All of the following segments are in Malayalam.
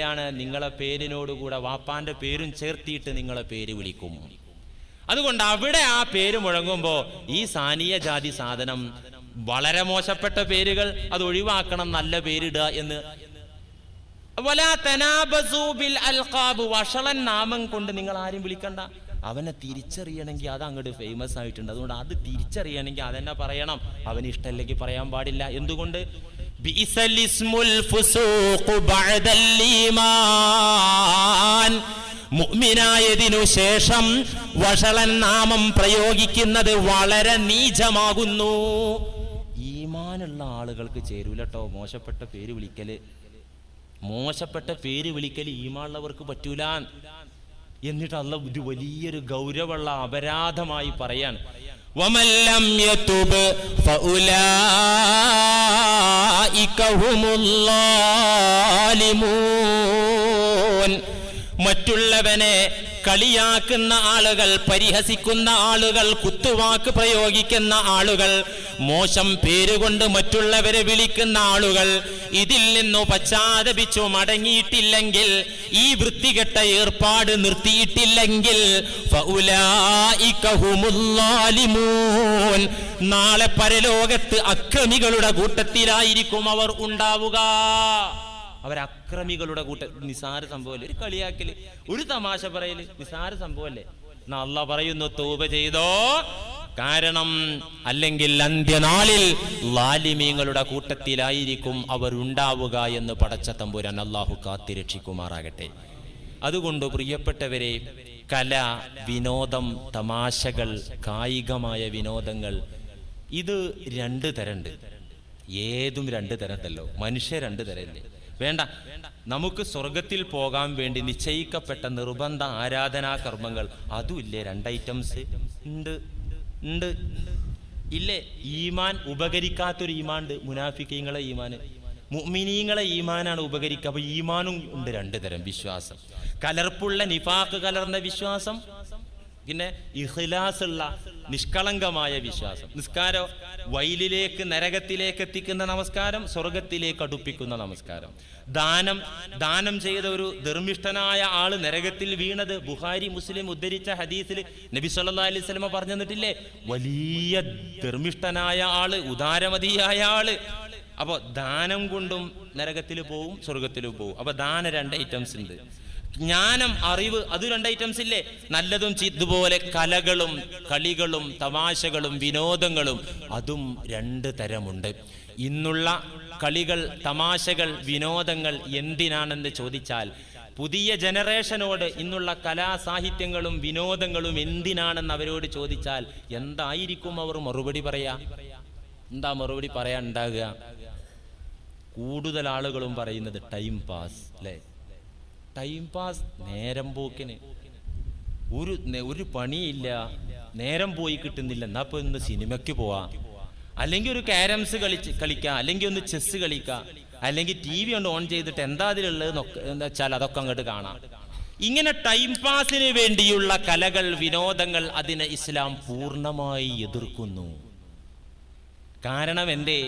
എവിടെയാണ്? നിങ്ങളെ പേരിനോടുകൂടെ വാപ്പാന്റെ പേരും ചേർത്തിയിട്ട് നിങ്ങളെ പേര് വിളിക്കും. അതുകൊണ്ട് അവിടെ ആ പേര് മുഴങ്ങുമ്പോൾ ഈ സാനിയ ജാതി സാധനം, വളരെ മോശപ്പെട്ട പേരുകൾ അത് ഒഴിവാക്കണം, നല്ല പേരിടുക എന്ന്. വലാ തനാബസൂ ബിൽ അൽഖാബ്, വഷളൻ നാമം കൊണ്ട് നിങ്ങൾ ആരും വിളിക്കണ്ട. അവനെ തിരിച്ചറിയണമെങ്കിൽ അത് അങ്ങോട്ട് ഫേമസ് ആയിട്ടുണ്ട്. അതുകൊണ്ട് അത് തിരിച്ചറിയണമെങ്കിൽ അതെന്നെ പറയണം. അവന് ഇഷ്ടമല്ലെങ്കിൽ പറയാൻ പാടില്ല. എന്തുകൊണ്ട്? ബിഇസൽ ഇസ്മുൽ ഫുസൂഖു ബഅദൽ ഈമാൻ, മുഅ്മിനായതിനു ശേഷം വഷളൻ നാമം പ്രയോഗിക്കുന്നത് വളരെ നീചമാകുന്നു. ഈമാനുള്ള ആളുകൾക്ക് ചേരൂലട്ടോ മോശപ്പെട്ട പേര് വിളിക്കല്. മോശപ്പെട്ട പേര് വിളിക്കൽ ഈമാനുള്ളവർക്ക് പറ്റൂല. എന്നിട്ട് അല്ലാഹു ഇത് വലിയൊരു ഗൗരവമുള്ള അപരാധമായി പറയാൻ, വമൻ ലം യതുബ് ഫഉലൈക ഹുമുൽ ളാലിമൂൻ. മറ്റുള്ളവനെ കളിയാക്കുന്ന ആളുകൾ, പരിഹസിക്കുന്ന ആളുകൾ, കുത്തുവാക്ക് പ്രയോഗിക്കുന്ന ആളുകൾ, മോശം പേരുകൊണ്ട് മറ്റുള്ളവരെ വിളിക്കുന്ന ആളുകൾ ഇതിൽ നിന്നു പശ്ചാത്തപിച്ചു മടങ്ങിയിട്ടില്ലെങ്കിൽ, ഈ വൃത്തികെട്ട ഏർപ്പാട് നിർത്തിയിട്ടില്ലെങ്കിൽ, ഫഉലൈക ഹുമുൽ ളാലിമൂൻ, നാളെ പരലോകത്ത് അക്രമികളുടെ കൂട്ടത്തിലായിരിക്കും അവർ ഉണ്ടാവുക. അവരക്രമികളുടെ കൂട്ടത്തിൽ. നിസാര സംഭവമല്ലേ ഒരു കളിയാക്കല്, ഒരു തമാശ പറയല്, നിസാര സംഭവമല്ലേ? എന്നാ അല്ലാഹു പറയുന്നു, തൗബ ചെയ്തോ. കാരണം അല്ലെങ്കിൽ അന്ത്യനാളിൽ ളാലിമീങ്ങളുടെ കൂട്ടത്തിലായിരിക്കും അവർ ഉണ്ടാവുക എന്ന് പടച്ച തമ്പുരാൻ അല്ലാഹു കാത്തിരക്ഷിക്കുമാറാകട്ടെ. അതുകൊണ്ട് പ്രിയപ്പെട്ടവരെ, കല, വിനോദം, തമാശകൾ, കായികമായ വിനോദങ്ങൾ, ഇത് രണ്ട് തരമുണ്ട്. ഏതും രണ്ട് തരത്തല്ലോ. മനുഷ്യ രണ്ട് തരല്ലേ? വേണ്ട, നമുക്ക് സ്വർഗത്തിൽ പോകാൻ വേണ്ടി നിശ്ചയിക്കപ്പെട്ട നിർബന്ധ ആരാധനാ കർമ്മങ്ങൾ, അതും ഇല്ലേ? രണ്ട് ഐറ്റംസ് ഉണ്ട്. ഇല്ലേ? ഈമാൻ ഉപകരിക്കാത്തൊരു ഈമാനുണ്ട്, മുനാഫിക്കീങ്ങളെ ഈമാൻ. മുഅ്മിനീങ്ങളെ ഈമാനാണ് ഉപകരിക്കുക. അപ്പൊ ഈമാനും ഉണ്ട് രണ്ട് തരം വിശ്വാസം. കലർപ്പുള്ള നിഫാഖ് കലർന്ന വിശ്വാസം, പിന്നെ ഇഖ്ലാസ് ഉള്ള നിഷ്കളങ്കമായ വിശ്വാസം. നിസ്കാരം വൈലിലേക്ക്, നരകത്തിലേക്ക് എത്തിക്കുന്ന നമസ്കാരം, സ്വർഗത്തിലേക്ക് അടുപ്പിക്കുന്ന നമസ്കാരം. ദാനം ചെയ്ത ഒരു ധർമ്മിഷ്ഠനായ ആള് നരകത്തിൽ വീണത് ബുഖാരി മുസ്ലിം ഉദ്ധരിച്ച ഹദീസിൽ നബി സല്ലല്ലാഹു അലൈഹി വസല്ലം പറഞ്ഞിട്ടില്ലേ? വലിയ ധർമ്മിഷ്ഠനായ ആള്, ഉദാരമതിയായ ആള്. അപ്പൊ ദാനം കൊണ്ടും നരകത്തിൽ പോവും, സ്വർഗത്തിലും പോവും. അപ്പൊ ദാന രണ്ട് ഐറ്റംസ് ഉണ്ട്. ജ്ഞാനം, അറിവ്, അത് രണ്ട് ഐറ്റംസ് ഇല്ലേ? നല്ലതും ഇതുപോലെ കലകളും കളികളും തമാശകളും വിനോദങ്ങളും, അതും രണ്ട് തരമുണ്ട്. ഇന്നുള്ള കളികൾ, തമാശകൾ, വിനോദങ്ങൾ എന്തിനാണെന്ന് ചോദിച്ചാൽ, പുതിയ ജനറേഷനോട് ഇന്നുള്ള കലാസാഹിത്യങ്ങളും വിനോദങ്ങളും എന്തിനാണെന്ന് അവരോട് ചോദിച്ചാൽ എന്തായിരിക്കും അവർ മറുപടി പറയാ? എന്താ മറുപടി പറയാൻ ഉണ്ടാകുക? കൂടുതൽ ആളുകളും പറയുന്നത് ടൈം പാസ് അല്ലേ? ടൈം പാസ്, നേരം പോക്കിന്. ഒരു പണിയില്ല, നേരം പോയി കിട്ടുന്നില്ല, എന്നാ ഇപ്പൊ ഇന്ന് സിനിമയ്ക്ക് പോവാ, അല്ലെങ്കിൽ ഒരു ക്യാരംസ് കളിക്കാം, അല്ലെങ്കിൽ ഒന്ന് ചെസ് കളിക്കാം, അല്ലെങ്കിൽ TV കൊണ്ട് ഓൺ ചെയ്തിട്ട് എന്താ അതിലുള്ളത് എന്താ വെച്ചാൽ അതൊക്കെ അങ്ങോട്ട് കാണാം. ഇങ്ങനെ ടൈം പാസിന് വേണ്ടിയുള്ള കലകൾ, വിനോദങ്ങൾ, അതിനെ ഇസ്ലാം പൂർണ്ണമായി എതിർക്കുന്നു. കാരണം എന്തേ?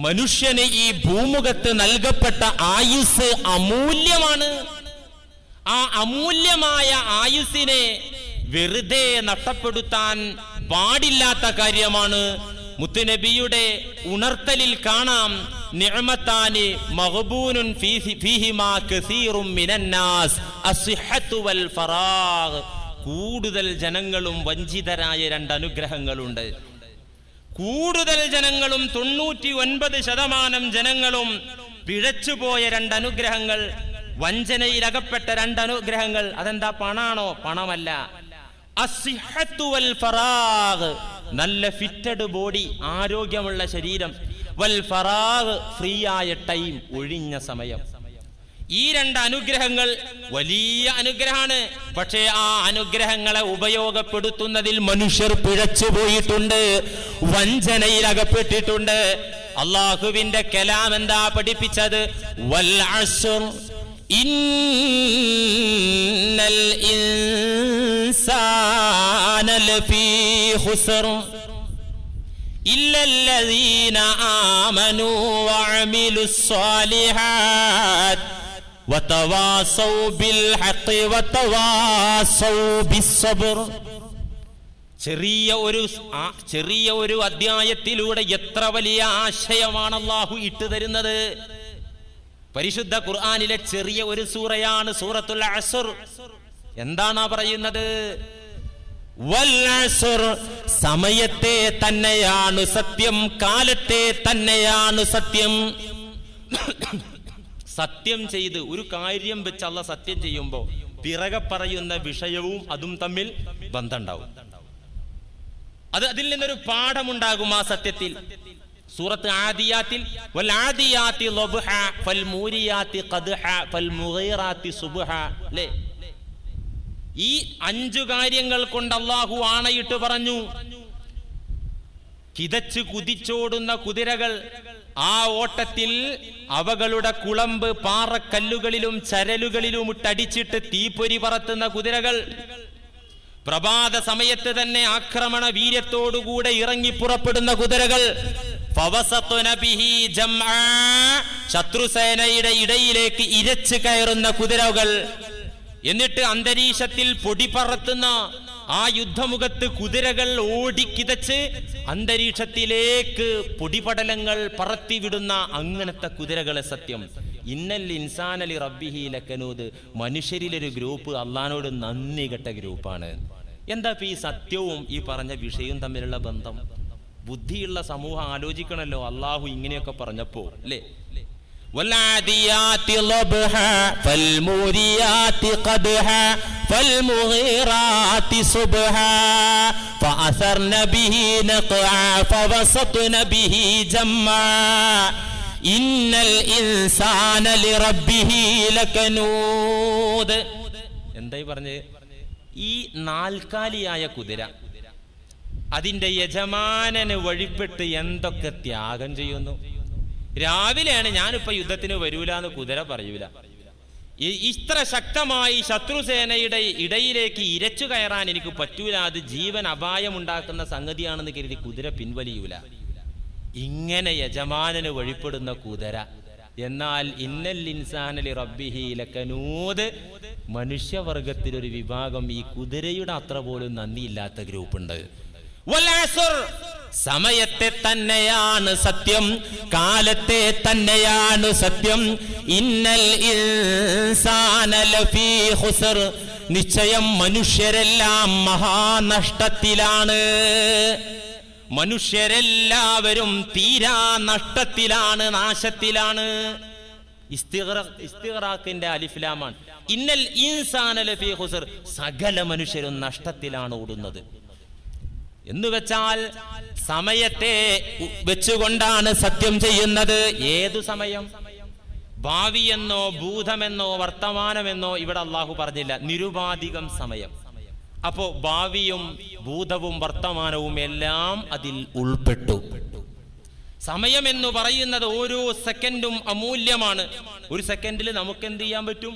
മനുഷ്യന് ഈ ഭൂമുഖത്ത് നൽകപ്പെട്ട ആയുസ് അമൂല്യമാണ്. ആ അമൂല്യമായ ആയുസ്സിനെ വെറുതെ നഷ്ടപ്പെടുത്താൻ പാടില്ലാത്ത കാര്യമാണ്. മുത്തുനബിയുടെ ഉണർത്തലിൽ കാണാം, നിഅമതാനി മഗ്ബൂനുൻ ഫീഹിമാ കസീറും മിനന്നാസ് അസ്സിഹ്ഹത്തു വൽ ഫറാഗ്. കൂടുതൽ ജനങ്ങളും വഞ്ചിതരായ രണ്ട് അനുഗ്രഹങ്ങളുണ്ട്. കൂടുതൽ ജനങ്ങളും 99% ജനങ്ങളും പിഴച്ചുപോയ രണ്ട് അനുഗ്രഹങ്ങൾ, വഞ്ചനയിലകപ്പെട്ട രണ്ട് അനുഗ്രഹങ്ങൾ. അതെന്താ? പണാണോ? പണമല്ല. അസ്സിഹ്ഹത്തു വൽ ഫറാഗ്, നല്ല ഫിറ്റഡ് ബോഡി, ആരോഗ്യമുള്ള ശരീരം. വൽ ഫറാഗ്, ഫ്രീ ആയ ടൈം, ഒഴിഞ്ഞ സമയം. ഈ രണ്ട് അനുഗ്രഹങ്ങൾ വലിയ അനുഗ്രഹമാണ്. പക്ഷേ ആ അനുഗ്രഹങ്ങളെ ഉപയോഗപ്പെടുത്തുന്നതിൽ മനുഷ്യർ പിഴച്ചുപോയിട്ടുണ്ട്, വഞ്ചനയിലകപ്പെട്ടിട്ടുണ്ട്. അള്ളാഹുവിന്റെ കലാം എന്താ പഠിപ്പിച്ചത്? വൽ അസ്ർ ഇന്നൽ ഇൻസാന ലഫീ ഖുസ്ർ ഇല്ലല്ലദീന ആമനൂ വഅമിലുസ് സ്വാലിഹാത്ത് വതവാസൗ ബിൽ ഹഖ് വതവാസൗ ബിസ്സബ്ർ. ചെറിയ ഒരു അധ്യായത്തിലൂടെ എത്ര വലിയ ആശയമാണ് അല്ലാഹു ഇട്ടുതരുന്നത്. പരിശുദ്ധ ഖുർആനിലെ ചെറിയ ഒരു സൂറയാണ് സൂറത്തുൽ അസ്ർ. എന്താണ് പറയുന്നത്? വൽ അസ്ർ, സമയത്തെ തന്നെയാണ് സത്യം, കാലത്തെ തന്നെയാണ് സത്യം. സത്യം ചെയ്ത് ഒരു കാര്യം വെച്ച് അല്ലാഹു സത്യം ചെയ്യുമ്പോൾ പിറകെ പറയുന്ന വിഷയവും അതും തമ്മിൽ ബന്ധമുണ്ടാവും. അതിൽ നിന്നൊരു പാഠമുണ്ടാകും ആ സത്യത്തിൽ. സൂറത്ത് ആദിയാത്തിൽ വൽ ആദിയാതി ളബ്ഹ ഫൽ മൂരിയാതി ഖദ്ഹ ഫൽ മുഗീറാതി സുബ്ഹ. അല്ലേ? ഈ 5 കാര്യങ്ങൾ കൊണ്ട് അല്ലാഹു ആണയിട്ട് പറഞ്ഞു. കിതച്ച് കുതിച്ചോടുന്ന കുതിരകൾ, ആ ഓട്ടത്തിൽ അവകളുടെ കുളമ്പ് പാറക്കല്ലുകളിലും ചരലുകളിലും ഇട്ടടിച്ചിട്ട് തീപ്പൊരി പറത്തുന്ന കുതിരകൾ, പ്രഭാത സമയത്ത് തന്നെ ആക്രമണ വീര്യത്തോടുകൂടെ ഇറങ്ങി പുറപ്പെടുന്ന കുതിരകൾ, ശത്രുസേനയുടെ ഇടയിലേക്ക് ഇരച്ചു കയറുന്ന കുതിരകൾ, എന്നിട്ട് അന്തരീക്ഷത്തിൽ പൊടി പറത്തുന്ന ആ യുദ്ധമുഖത്ത് കുതിരകൾ ഓടിക്കിതച്ച് അന്തരീക്ഷത്തിലേക്ക് പൊടിപടലങ്ങൾ പറത്തിവിടുന്ന അങ്ങനത്തെ കുതിരകളെ സത്യം. ഇന്നൽ ഇൻസാന ലി റബ്ബിഹി ലകനൂദ്, മനുഷ്യരിലൊരു ഗ്രൂപ്പ് അള്ളാഹ്നോട് നന്ദി കെട്ട ഗ്രൂപ്പാണ്. എന്താ ഈ സത്യവും ഈ പറഞ്ഞ വിഷയവും തമ്മിലുള്ള ബന്ധം? ബുദ്ധിയുള്ള സമൂഹം ആലോചിക്കണല്ലോ അള്ളാഹു ഇങ്ങനെയൊക്കെ പറഞ്ഞപ്പോ, അല്ലേ? والعاديات ضبحا فالموريات قدحا فالمغيرات صبحا فأثرن به نقعا فوسطن به جمعا إن الإنسان لربه لكنود. എന്തായി പറഞ്ഞ്? ഈ നാൽക്കാലിയായ കുതിര അതിന്റെ യജമാനന് വഴിപ്പെട്ട് എന്തൊക്കെ ത്യാഗം ചെയ്യുന്നു. രാവിലെയാണ് ഞാനിപ്പോ യുദ്ധത്തിന് വരൂല എന്ന് കുതിര പറയൂല. ഇത്ര ശക്തമായി ശത്രുസേനയുടെ ഇടയിലേക്ക് ഇരച്ചു കയറാൻ എനിക്ക് പറ്റൂല, അത് ജീവൻ അപായമുണ്ടാക്കുന്ന സംഗതിയാണെന്ന് കരുതി കുതിര പിൻവലിയൂല. ഇങ്ങനെ യജമാനന് വഴിപ്പെടുന്ന കുതിര. എന്നാൽ ഇന്നൽ ഇൻസാന ലി റബ്ബിഹി ലകനൂദ്, മനുഷ്യവർഗത്തിലൊരു വിഭാഗം ഈ കുതിരയുടെ അത്ര പോലും നന്ദിയില്ലാത്ത ഗ്രൂപ്പുണ്ട്. വൽ അസ്ർ, സമയത്തെ തന്നെയാണ് സത്യം, കാലത്തെ തന്നെയാണ് സത്യം. ഇന്നൽ ഇൻസാന ലഫീ ഖുസ്ർ, നിശ്ചയം മനുഷ്യരെല്ലാം മഹാനഷ്ടത്തിലാണ്. മനുഷ്യരെല്ലാവരും തീരാ നഷ്ടത്തിലാണ്, നാശത്തിലാണ്. ഇസ്തിഗ്റാഖിന്റെ അലിഫ്ലാമാണ്. ഇന്നൽ ഇൻസാന ലഫീ ഖുസ്ർ, സകല മനുഷ്യരും നഷ്ടത്തിലാണ് ഓടുന്നത്. എന്നുവെച്ചാൽ സമയത്തെ വെച്ചുകൊണ്ടാണ് സത്യം ചെയ്യുന്നത്. ഏതു സമയം? ഭാവിയെന്നോ ഭൂതമെന്നോ വർത്തമാനമെന്നോ ഇവിടെ അള്ളാഹു പറഞ്ഞില്ല, നിരുപാധികം സമയം. അപ്പോ ഭാവിയും ഭൂതവും വർത്തമാനവും എല്ലാം അതിൽ ഉൾപ്പെട്ടു. സമയം എന്ന് പറയുന്നത് ഓരോ സെക്കൻഡും അമൂല്യമാണ്. ഒരു സെക്കൻഡിൽ നമുക്ക് എന്ത് ചെയ്യാൻ പറ്റും?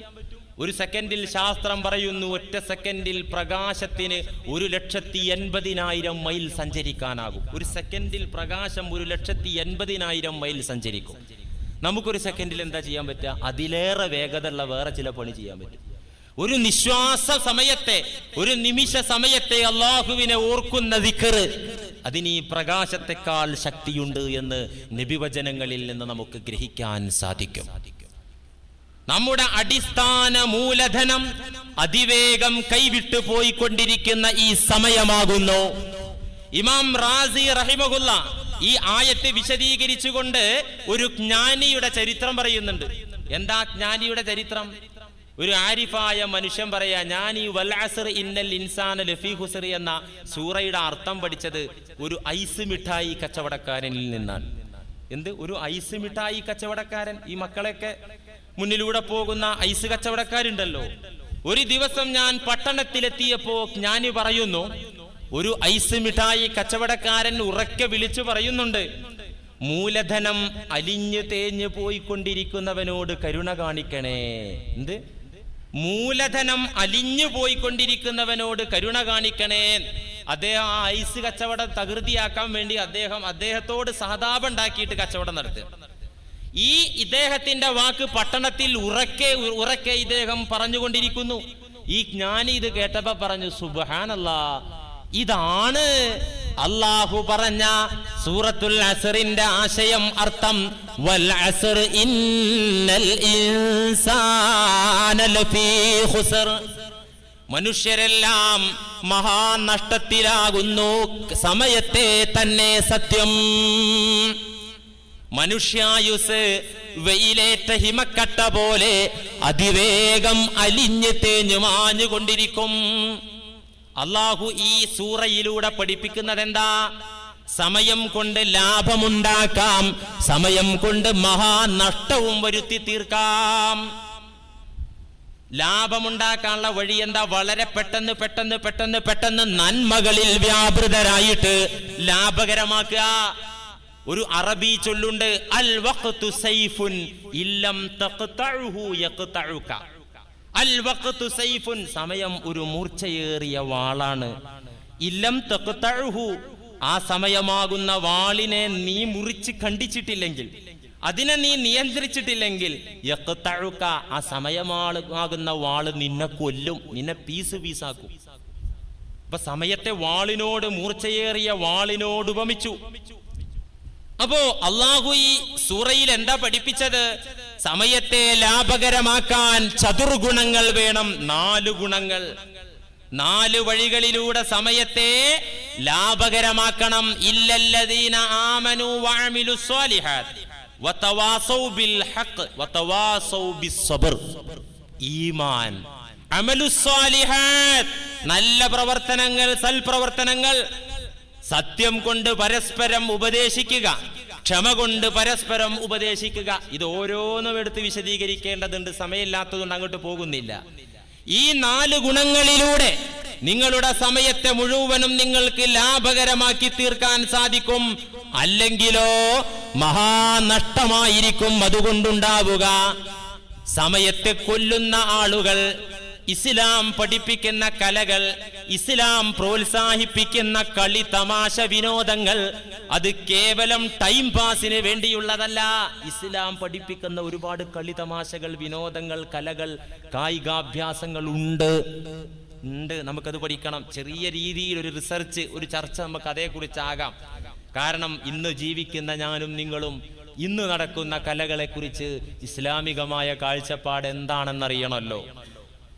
ഒരു സെക്കൻഡിൽ ശാസ്ത്രം പറയുന്നു, ഒറ്റ സെക്കൻഡിൽ പ്രകാശത്തിന് 1,80,000 മൈൽ സഞ്ചരിക്കാനാകും. ഒരു സെക്കൻഡിൽ പ്രകാശം 1,80,000 മൈൽ സഞ്ചരിക്കും. നമുക്കൊരു സെക്കൻഡിൽ എന്താ ചെയ്യാൻ പറ്റുക? അതിലേറെ വേഗതയുള്ള വേറെ ചില പണി ചെയ്യാൻ പറ്റും. ഒരു നിശ്വാസ സമയത്തെ, ഒരു നിമിഷ സമയത്തെ അള്ളാഹുവിനെ ഓർക്കുന്ന ദിക്ർ, അതിന് ഈ പ്രകാശത്തെക്കാൾ ശക്തിയുണ്ട് എന്ന് നബിവചനങ്ങളിൽ നിന്ന് നമുക്ക് ഗ്രഹിക്കാൻ സാധിക്കും. നമ്മുടെ അടിസ്ഥാന മൂലധനം അതിവേഗം കൈവിട്ടു പോയിക്കൊണ്ടിരിക്കുന്ന ഈ സമയമാകുന്നു. ഇമാം റാസി റഹിമഹുല്ല ഈ ആയത്തെ വിശദീകരിച്ചുകൊണ്ട് ഒരു ജ്ഞാനിയുടെ ചരിത്രം പറയുന്നുണ്ട്. എന്താ ജ്ഞാനിയുടെ ചരിത്രം? ഒരു ആരിഫായ മനുഷ്യൻ പറയാ, ഞാൻ ഈ വൽ അസ്ർ ഇന്നൽ ഇൻസാന ലഫീ ഖുസ്ർ എന്ന സൂറയുടെ അർത്ഥം പഠിച്ചത് ഒരു ഐസ് മിഠായി കച്ചവടക്കാരനിൽ നിന്നാണ്. എന്ത്? ഒരു ഐസ് മിഠായി കച്ചവടക്കാരൻ. ഈ മക്കളെയൊക്കെ മുന്നിലൂടെ പോകുന്ന ഐസ് കച്ചവടക്കാരുണ്ടല്ലോ. ഒരു ദിവസം ഞാൻ പട്ടണത്തിലെത്തിയപ്പോ ജ്ഞാനി പറയുന്നു, ഒരു ഐസ് മിഠായി കച്ചവടക്കാരൻ ഉറക്കെ വിളിച്ചു പറയുന്നുണ്ട്, മൂലധനം അലിഞ്ഞു തേഞ്ഞു പോയിക്കൊണ്ടിരിക്കുന്നവനോട് കരുണ കാണിക്കണേ. എന്ത്? മൂലധനം അലിഞ്ഞു പോയിക്കൊണ്ടിരിക്കുന്നവനോട് കരുണ കാണിക്കണേ. അദ്ദേഹം ആ ഐസ് കച്ചവടം തകൃതിയാക്കാൻ വേണ്ടി അദ്ദേഹത്തോട് സഹതാപം ഉണ്ടാക്കിയിട്ട് കച്ചവടം നടത്തുക. ഈ ഇദ്ദേഹത്തിന്റെ വാക്ക് പട്ടണത്തിൽ ഉറക്കെ ഇദ്ദേഹം പറഞ്ഞുകൊണ്ടിരിക്കുന്നു. ഈ ജ്ഞാനി ഇത് കേട്ടപ്പോ പറഞ്ഞു, സുബ്ഹാനല്ലാഹ്, ഇതാണ് അല്ലാഹു പറഞ്ഞ സൂറത്തുൽ അസ്റിന്റെ ആശയം, അർത്ഥം. വൽ അസ്ർ ഇന്നൽ ഇൻസാന ലഫീ ഖുസ്ർ. മനുഷ്യരെല്ലാം മഹാനഷ്ടത്തിലാകുന്നു, സമയത്തെ തന്നെ സത്യം. മനുഷ്യായുസ് വെയിലേറ്റ ഹിമക്കട്ട പോലെ അതിവേഗം അലിഞ്ഞ് തേഞ്ഞു മാഞ്ഞുകൊണ്ടിരിക്കും. അള്ളാഹു ഈ സൂറയിലൂടെ പഠിപ്പിക്കുന്നത് എന്താ? സമയം കൊണ്ട് ലാഭമുണ്ടാക്കാം, സമയം കൊണ്ട് മഹാനഷ്ടവും വരുത്തി തീർക്കാം. ലാഭമുണ്ടാക്കാനുള്ള വഴി എന്താ? വളരെ പെട്ടെന്ന് നന്മകളിൽ വ്യാപൃതരായിട്ട് ലാഭകരമാക്കുക. ഒരു അറബി ചൊല്ലുണ്ട്, അൽ വഖ്തു സൈഫുൻ ഇല്ലം തഖ്തഉഹു യഖ്തഉക. അൽ വഖ്തു സൈഫുൻ, സമയം ഒരു മൂർച്ചയേറിയ വാളാണ്. ഇല്ലം തഖ്തഉഹു, ആ സമയമാകുന്ന വാളിനെ നീ മുറിച്ച് ഖണ്ഡിച്ചിട്ടില്ലെങ്കിൽ, അതിനെ നീ നിയന്ത്രിച്ചിട്ടില്ലെങ്കിൽ, യഖ്തഉക, ആ സമയമാകുന്ന വാള് നിന്നെ കൊല്ലും, നിന്നെ പീസാക്കും. അപ്പൊ സമയത്തെ വാളിനോട്, മൂർച്ചയേറിയ വാളിനോട് ഉപമിച്ചു. അപ്പോ അള്ളാഹു ഈ സൂറയിൽ എന്താ പഠിപ്പിച്ചത്? സമയത്തെ ലാഭകരമാക്കാൻ ചതുർഗുണങ്ങൾ വേണം, 4 ഗുണങ്ങൾ. 4 വഴികളിലൂടെ സമയത്തെ ലാഭകരമാക്കണം. ഇല്ലല്ലദീന ആമനു വഅമിലുസ് സ്വാലിഹാത്ത് വതവാസൗ ബിൽ ഹഖ് വതവാസൗ ബിസ്സബ്ർ. ഈമാൻ, അമലുസ് സ്വാലിഹാത്ത്, നല്ല പ്രവർത്തനങ്ങൾ, സൽപ്രവർത്തനങ്ങൾ. സത്യം കൊണ്ട് പരസ്പരം ഉപദേശിക്കുക, ക്ഷമ കൊണ്ട് പരസ്പരം ഉപദേശിക്കുക. ഇത് ഓരോന്നും എടുത്ത് വിശദീകരിക്കേണ്ടതുണ്ട്, സമയമില്ലാത്തതുകൊണ്ട് അങ്ങോട്ട് പോകുന്നില്ല. ഈ 4 ഗുണങ്ങളിലൂടെ നിങ്ങളുടെ സമയത്തെ മുഴുവനും നിങ്ങൾക്ക് ലാഭകരമാക്കി തീർക്കാൻ സാധിക്കും. അല്ലെങ്കിലോ മഹാനഷ്ടമായിരിക്കും അതുകൊണ്ടുണ്ടാവുക. സമയത്തെ കൊല്ലുന്ന ആളുകൾ, ഇസ്ലാം പഠിപ്പിക്കുന്ന കലകൾ, ഇസ്ലാം പ്രോത്സാഹിപ്പിക്കുന്ന കളി, തമാശ, വിനോദങ്ങൾ, അത് കേവലം ടൈം പാസിന് വേണ്ടിയുള്ളതല്ല. ഇസ്ലാം പഠിപ്പിക്കുന്ന ഒരുപാട് കളി, തമാശകൾ, വിനോദങ്ങൾ, കലകൾ, കായികാഭ്യാസങ്ങൾ ഉണ്ട്. നമുക്കത് പഠിക്കണം. ചെറിയ രീതിയിൽ ഒരു റിസർച്ച്, ഒരു ചർച്ച നമുക്ക് അതേക്കുറിച്ചാകാം. കാരണം ഇന്ന് ജീവിക്കുന്ന ഞാനും നിങ്ങളും ഇന്ന് നടക്കുന്ന കലകളെ കുറിച്ച് ഇസ്ലാമികമായ കാഴ്ചപ്പാട് എന്താണെന്നറിയണമല്ലോ.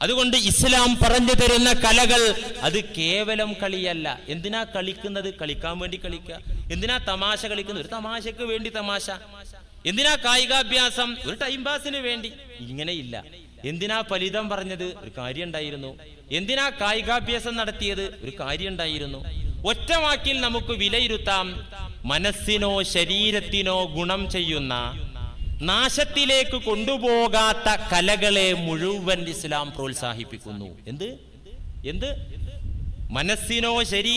അതുകൊണ്ട് ഇസ്ലാം പറഞ്ഞു തരുന്ന കലകൾ അത് കേവലം കളിയല്ല. എന്തിനാ കളിക്കുന്നത്? കളിക്കാൻ വേണ്ടി കളിക്കുക. എന്തിനാ തമാശ കളിക്കുന്നത്? ഒരു തമാശക്ക് വേണ്ടി തമാശ. എന്തിനാ കായികാഭ്യാസം? ഒരു ടൈം പാസിന് വേണ്ടി. ഇങ്ങനെയില്ല. എന്തിനാ ഫലിതം പറഞ്ഞത്? ഒരു കാര്യം ഉണ്ടായിരുന്നു. എന്തിനാ കായികാഭ്യാസം നടത്തിയത്? ഒരു കാര്യം ഉണ്ടായിരുന്നു. ഒറ്റ വാക്കിൽ നമുക്ക് വിലയിരുത്താം, മനസ്സിനോ ശരീരത്തിനോ ഗുണം ചെയ്യുന്ന, നാശത്തിലേക്ക് കൊണ്ടുപോകാത്ത കലകളെ മുഴുവൻ ഇസ്ലാം പ്രോത്സാഹിപ്പിക്കുന്നു. എന്ത് മനസ്സിനോ ശരീര